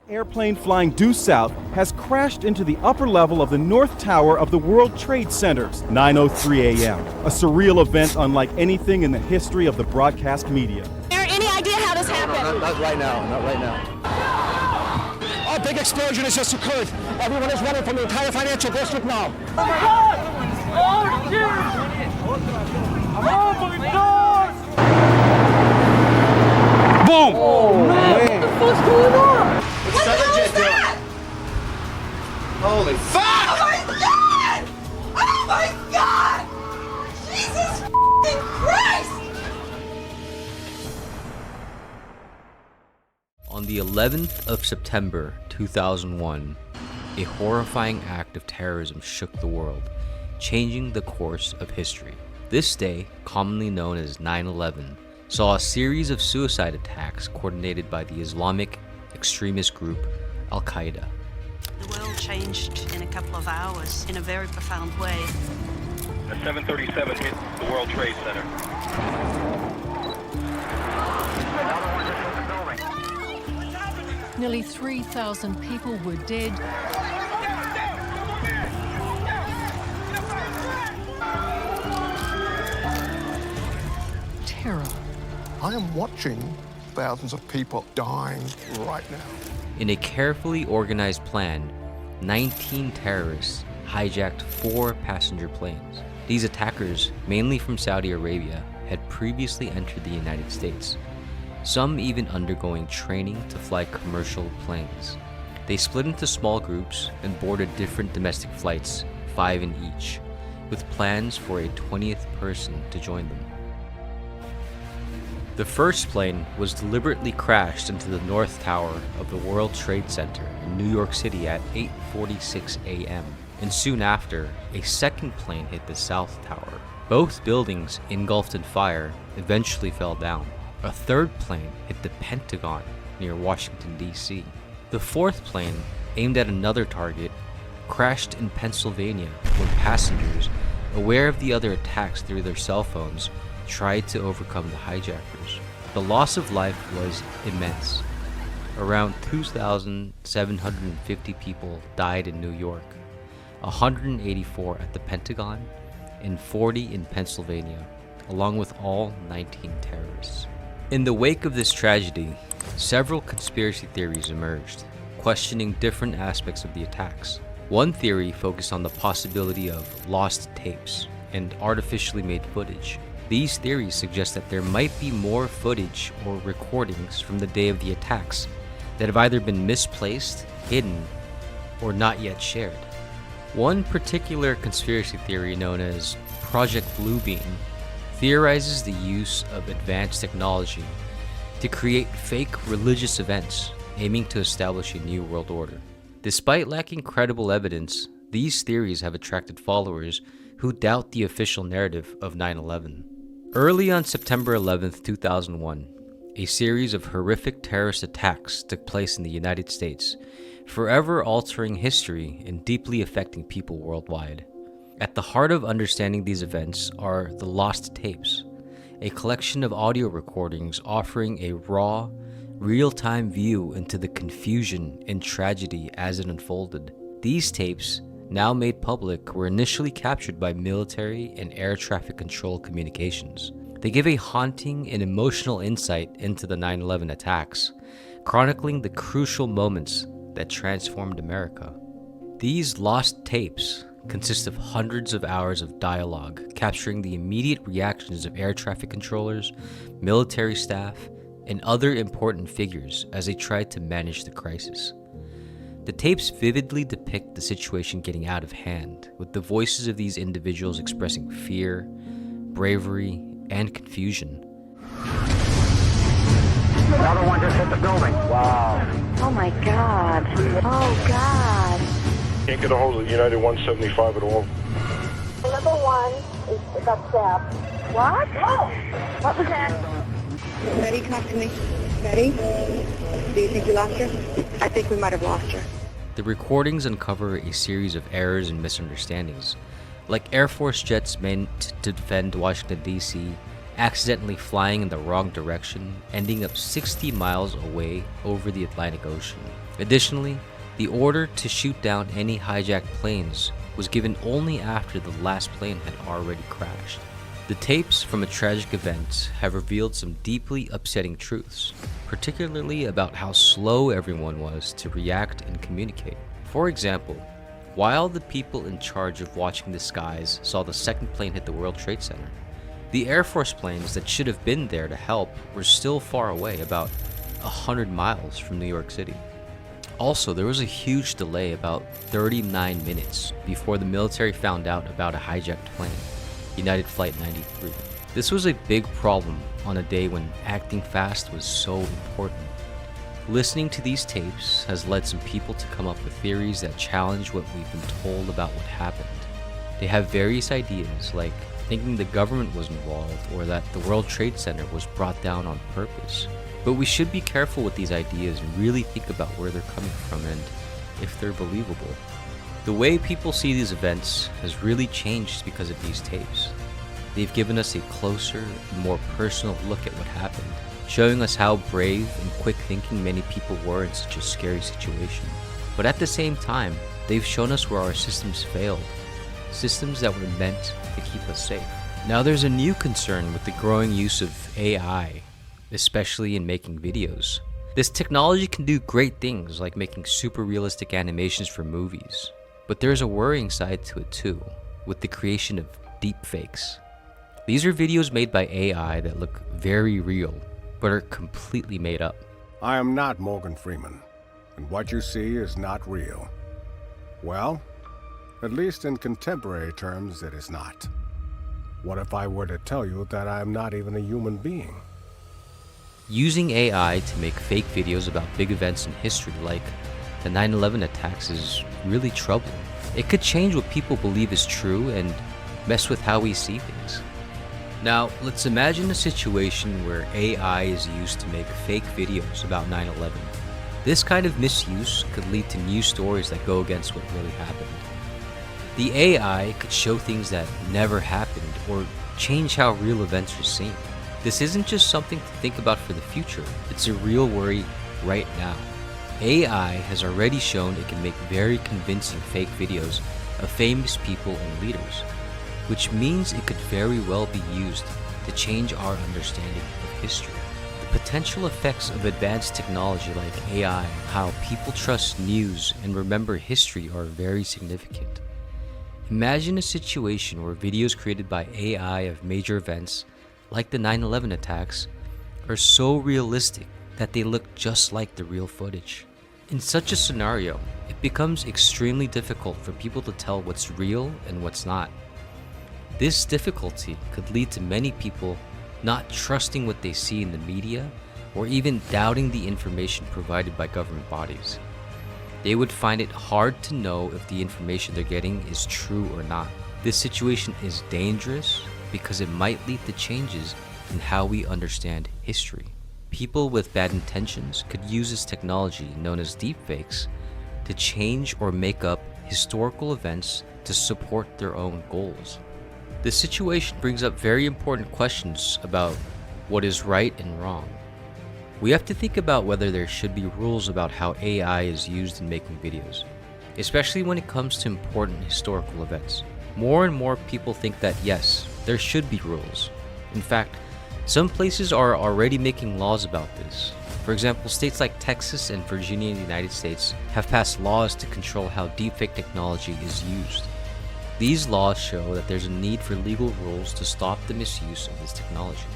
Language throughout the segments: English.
Airplane flying due south has crashed into the upper level of the North Tower of the World Trade Centers, 9:03 a.m. A surreal event unlike anything in the history of the broadcast media. Is there any idea how this happened? Not right now, not right now. A big explosion has just occurred. Everyone is running from the entire financial district now. Oh my God! Oh shit! Oh my God! Boom! Oh man! What the fuck's going on? What the hell is that? Holy fuck! Oh my God! Oh my God! Jesus f***ing Christ! On the 11th of September 2001, a horrifying act of terrorism shook the world, changing the course of history. This day, commonly known as 9/11, saw a series of suicide attacks coordinated by the Islamic extremist group Al-Qaeda. The world changed in a couple of hours in a very profound way. A 737 hit the World Trade Center. Nearly 3,000 people were dead. Terror. I am watching thousands of people dying right now. In a carefully organized plan, 19 terrorists hijacked 4 passenger planes. These attackers, mainly from Saudi Arabia, had previously entered the United States, some even undergoing training to fly commercial planes. They split into small groups and boarded different domestic flights, 5 in each, with plans for a 20th person to join them. The first plane was deliberately crashed into the North Tower of the World Trade Center in New York City at 8:46 a.m. And soon after, a second plane hit the South Tower. Both buildings, engulfed in fire, eventually fell down. A third plane hit the Pentagon near Washington, D.C. The fourth plane, aimed at another target, crashed in Pennsylvania when passengers, aware of the other attacks through their cell phones, tried to overcome the hijackers. The loss of life was immense. Around 2,750 people died in New York, 184 at the Pentagon, and 40 in Pennsylvania, along with all 19 terrorists. In the wake of this tragedy, several conspiracy theories emerged, questioning different aspects of the attacks. One theory focused on the possibility of lost tapes and artificially made footage. These theories suggest that there might be more footage or recordings from the day of the attacks that have either been misplaced, hidden, or not yet shared. One particular conspiracy theory, known as Project Bluebeam, theorizes the use of advanced technology to create fake religious events aiming to establish a new world order. Despite lacking credible evidence, these theories have attracted followers who doubt the official narrative of 9/11. Early on September 11th, 2001, a series of horrific terrorist attacks took place in the United States, forever altering history and deeply affecting people worldwide. At the heart of understanding these events are the lost tapes, a collection of audio recordings offering a raw, real-time view into the confusion and tragedy as it unfolded. These tapes, now made public, were initially captured by military and air traffic control communications. They give a haunting and emotional insight into the 9/11 attacks, chronicling the crucial moments that transformed America. These lost tapes consist of hundreds of hours of dialogue, capturing the immediate reactions of air traffic controllers, military staff, and other important figures as they tried to manage the crisis. The tapes vividly depict the situation getting out of hand, with the voices of these individuals expressing fear, bravery, and confusion. Another one just hit the building. Wow. Oh my God. Oh God. Can't get a hold of United 175 at all. Number 1 is got stabbed. What? Oh! What was that? Betty, talk to me. Betty? Do you think you lost her? I think we might have lost her. The recordings uncover a series of errors and misunderstandings, like Air Force jets meant to defend Washington, D.C., accidentally flying in the wrong direction, ending up 60 miles away over the Atlantic Ocean. Additionally, the order to shoot down any hijacked planes was given only after the last plane had already crashed. The tapes from a tragic event have revealed some deeply upsetting truths, particularly about how slow everyone was to react and communicate. For example, while the people in charge of watching the skies saw the second plane hit the World Trade Center, the Air Force planes that should have been there to help were still far away, about 100 miles from New York City. Also, there was a huge delay, about 39 minutes, before the military found out about a hijacked plane, United Flight 93. This was a big problem on a day when acting fast was so important. Listening to these tapes has led some people to come up with theories that challenge what we've been told about what happened. They have various ideas, like thinking the government was involved or that the World Trade Center was brought down on purpose. But we should be careful with these ideas and really think about where they're coming from and if they're believable. The way people see these events has really changed because of these tapes. They've given us a closer, more personal look at what happened, showing us how brave and quick thinking many people were in such a scary situation. But at the same time, they've shown us where our systems failed, systems that were meant to keep us safe. Now there's a new concern with the growing use of AI, especially in making videos. This technology can do great things like making super realistic animations for movies, but there's a worrying side to it too, with the creation of deepfakes. These are videos made by AI that look very real, but are completely made up. I am not Morgan Freeman, and what you see is not real. Well, at least in contemporary terms, it is not. What if I were to tell you that I am not even a human being? Using AI to make fake videos about big events in history like the 9/11 attacks is really troubling. It could change what people believe is true and mess with how we see things. Now, let's imagine a situation where AI is used to make fake videos about 9/11. This kind of misuse could lead to news stories that go against what really happened. The AI could show things that never happened or change how real events are seen. This isn't just something to think about for the future, it's a real worry right now. AI has already shown it can make very convincing fake videos of famous people and leaders, which means it could very well be used to change our understanding of history. The potential effects of advanced technology like AI on how people trust news and remember history are very significant. Imagine a situation where videos created by AI of major events, like the 9/11 attacks, are so realistic that they look just like the real footage. In such a scenario, it becomes extremely difficult for people to tell what's real and what's not. This difficulty could lead to many people not trusting what they see in the media or even doubting the information provided by government bodies. They would find it hard to know if the information they're getting is true or not. This situation is dangerous because it might lead to changes in how we understand history. People with bad intentions could use this technology known as deepfakes to change or make up historical events to support their own goals. This situation brings up very important questions about what is right and wrong. We have to think about whether there should be rules about how AI is used in making videos, especially when it comes to important historical events. More and more people think that yes, there should be rules. In fact, some places are already making laws about this. For example, states like Texas and Virginia in the United States have passed laws to control how deepfake technology is used. These laws show that there's a need for legal rules to stop the misuse of this technology.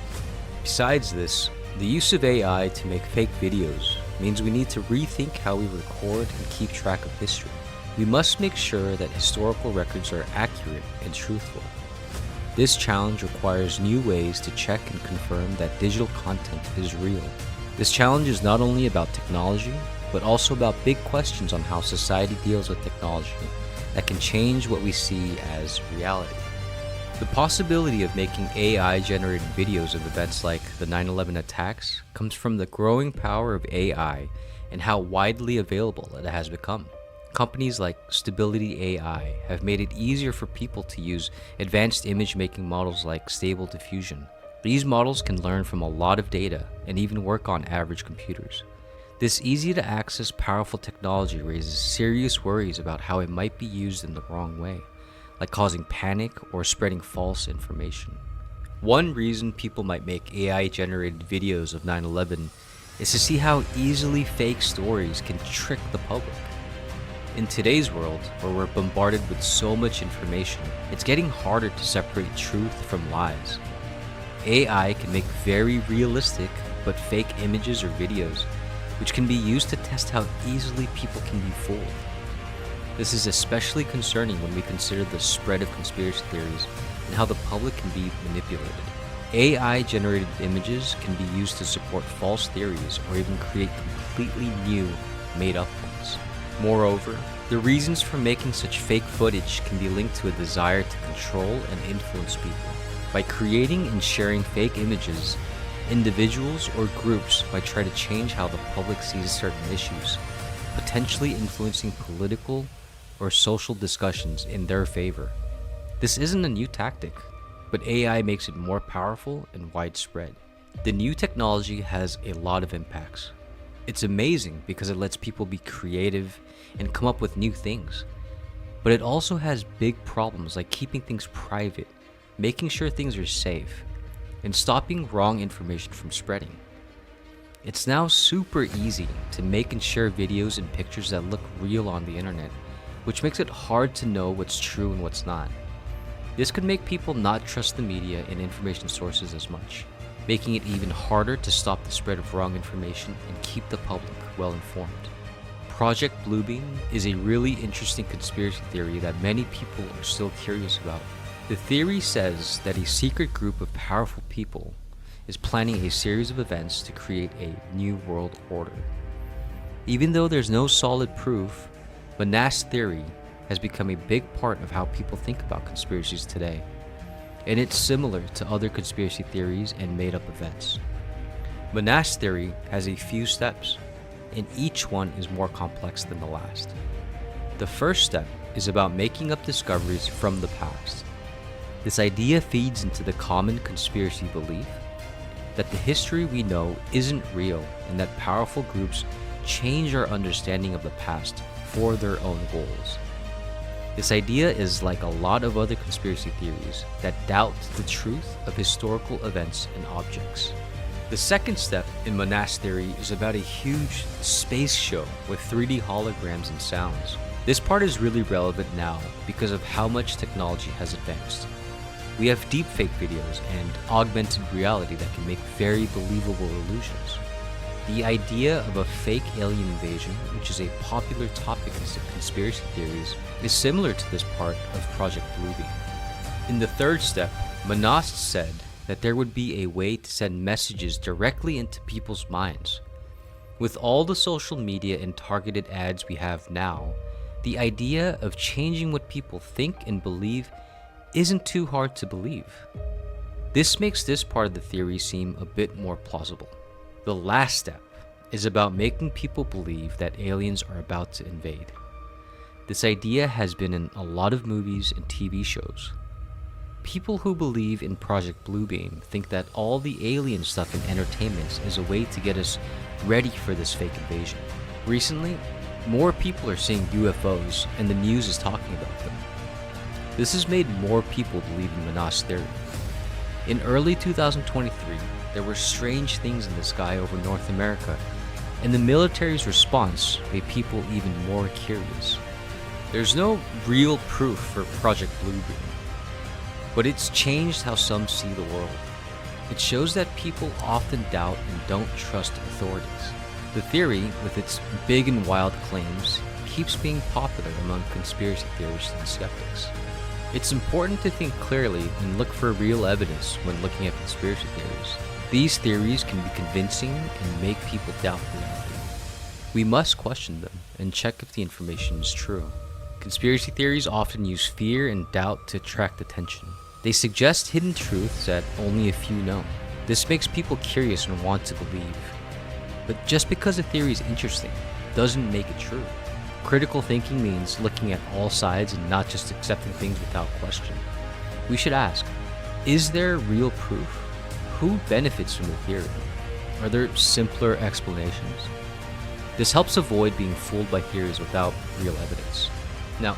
Besides this, the use of AI to make fake videos means we need to rethink how we record and keep track of history. We must make sure that historical records are accurate and truthful. This challenge requires new ways to check and confirm that digital content is real. This challenge is not only about technology, but also about big questions on how society deals with technology that can change what we see as reality. The possibility of making AI-generated videos of events like the 9/11 attacks comes from the growing power of AI and how widely available it has become. Companies like Stability AI have made it easier for people to use advanced image-making models like Stable Diffusion. These models can learn from a lot of data and even work on average computers. This easy to access powerful technology raises serious worries about how it might be used in the wrong way, like causing panic or spreading false information. One reason people might make AI-generated videos of 9/11 is to see how easily fake stories can trick the public. In today's world, where we're bombarded with so much information, it's getting harder to separate truth from lies. AI can make very realistic but fake images or videos, which can be used to test how easily people can be fooled. This is especially concerning when we consider the spread of conspiracy theories and how the public can be manipulated. AI-generated images can be used to support false theories or even create completely new, made-up ones. Moreover, the reasons for making such fake footage can be linked to a desire to control and influence people. By creating and sharing fake images, individuals or groups might try to change how the public sees certain issues, potentially influencing political or social discussions in their favor. This isn't a new tactic, but AI makes it more powerful and widespread. The new technology has a lot of impacts. It's amazing because it lets people be creative and come up with new things. But it also has big problems like keeping things private, making sure things are safe, and stopping wrong information from spreading. It's now super easy to make and share videos and pictures that look real on the internet, which makes it hard to know what's true and what's not. This could make people not trust the media and information sources as much, making it even harder to stop the spread of wrong information and keep the public well informed. Project Bluebeam is a really interesting conspiracy theory that many people are still curious about. The theory says that a secret group of powerful people is planning a series of events to create a new world order. Even though there's no solid proof, Manas's theory has become a big part of how people think about conspiracies today, and it's similar to other conspiracy theories and made-up events. Manas's theory has a few steps, and each one is more complex than the last. The first step is about making up discoveries from the past. This idea feeds into the common conspiracy belief that the history we know isn't real and that powerful groups change our understanding of the past for their own goals. This idea is like a lot of other conspiracy theories that doubt the truth of historical events and objects. The second step in Manas's theory is about a huge space show with 3D holograms and sounds. This part is really relevant now because of how much technology has advanced. We have deepfake videos and augmented reality that can make very believable illusions. The idea of a fake alien invasion, which is a popular topic in conspiracy theories, is similar to this part of Project Bluebeam. In the third step, Manas said that there would be a way to send messages directly into people's minds. With all the social media and targeted ads we have now, the idea of changing what people think and believe isn't too hard to believe. This makes this part of the theory seem a bit more plausible. The last step is about making people believe that aliens are about to invade. This idea has been in a lot of movies and TV shows. People who believe in Project Bluebeam think that all the alien stuff in entertainment is a way to get us ready for this fake invasion. Recently, more people are seeing UFOs and the news is talking about them. This has made more people believe in Manas's theory. In early 2023, there were strange things in the sky over North America, and the military's response made people even more curious. There's no real proof for Project Bluebeam, but it's changed how some see the world. It shows that people often doubt and don't trust authorities. The theory, with its big and wild claims, keeps being popular among conspiracy theorists and skeptics. It's important to think clearly and look for real evidence when looking at conspiracy theories. These theories can be convincing and make people doubt reality. We must question them and check if the information is true. Conspiracy theories often use fear and doubt to attract attention. They suggest hidden truths that only a few know. This makes people curious and want to believe. But just because a theory is interesting doesn't make it true. Critical thinking means looking at all sides and not just accepting things without question. We should ask, is there real proof? Who benefits from the theory? Are there simpler explanations? This helps avoid being fooled by theories without real evidence. Now,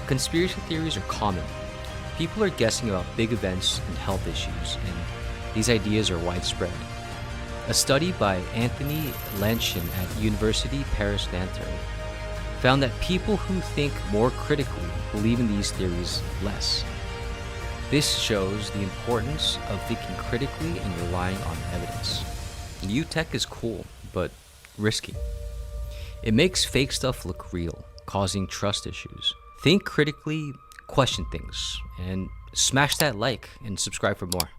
conspiracy theories are common. People are guessing about big events and health issues, and these ideas are widespread. A study by Anthony Lanchin at University Paris-Nanterre found that people who think more critically believe in these theories less. This shows the importance of thinking critically and relying on evidence. New tech is cool, but risky. It makes fake stuff look real, causing trust issues. Think critically, question things, and smash that like and subscribe for more.